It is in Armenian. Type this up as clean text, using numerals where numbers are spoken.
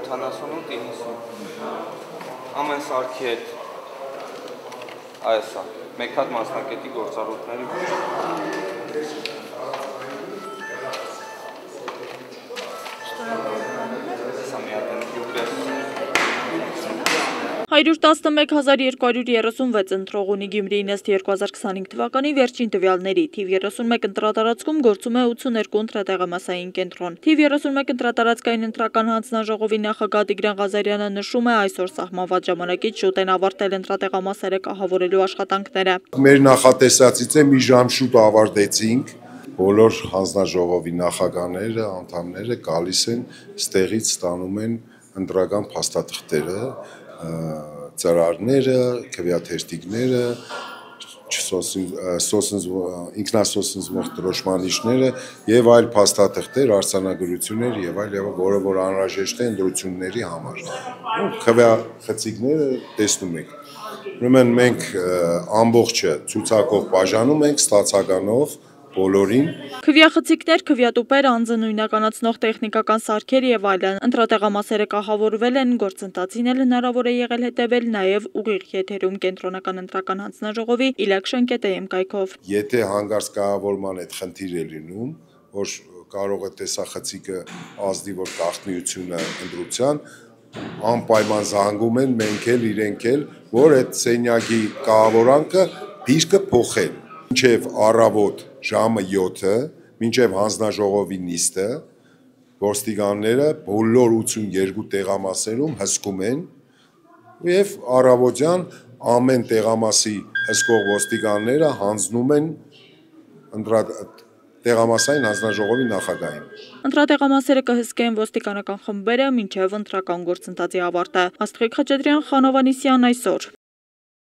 90 ամեն սարքի հետ այս է, մեկ հատ մասնակետի գործառույթների Հայրուր 11,236 ընտրող ունի Գյումրիին ըստ 2025 թվականի վերջին տվյալների, թիվ 31 ընտրատարածքում գործում է 82 ընտրատեղամասային կենտրոն։ Թիվ 31 ընտրատարածքային ընտրական հանձնաժողովի նախագահ Տիգրան Ղազարյանը նշում է, այսօր սահմանված ժամանակից շուտ են ավարտել ընտրատեղամասերը կահավորելու աշխատանքները։ Մեր նախատեսածից մի ժամ շուտ ավարտեցինք, բոլոր հանձնաժողովի նախագահները, անդամները գալիս են, ստեղից ստանում են ընտրական փաստաթղթերը, ծրարները, քվեաթերթիկները, ինքնասոսնձվող դրոշմանիչները եւ այլ փաստաթղթեր, արձանագրություններ եւ այլ, որը որ անհրաժեշտ է ընտրությունների համար։ Քվեախցիկները տեսնում եք։ Ուրեմն մենք ամբողջը ցուցակով բաժանում ենք ստացականով բոլորին։ Քվեախցիկներ, քվեատուպեր, անձնույնականացնող տեխնիկական սարքեր եւ այլն ընտրատեղամասերը կահավորվել են, գործընթացին էլ հնարավոր է եղել հետեւել նաեւ ուղիղ եթերում կենտրոնական ընտրական հանձնաժողովի election.am կայքով։ Եթե հանգարց կահավորման այդ խնդիր է լինում, որ կարող է տեսախցիկը ազդի, որ գաղտնիությունը ընտրության, անպայման զանգում են մենք էլ իրենք էլ, որ այդ սենյակի կահավորանքը դիրքը փոխել։ Մինչև առավոտ ժամը 7-ը, մինչև հանձնաժողովի նիստը, ոստիկանները բոլոր 82 տեղամասերում հսկում են եւ առավոտյան ամեն տեղամասի հսկող ոստիկանները հանձնում են տեղամասային հանձնաժողովի նախագահին։ Ընտրատեղամասերը կհսկեն ոստիկանական խմբերը մինչև ընտրական գործընթացի ավարտը։ Աստղիկ Խաչատրյան, Խանով Անիսյան, այսօր։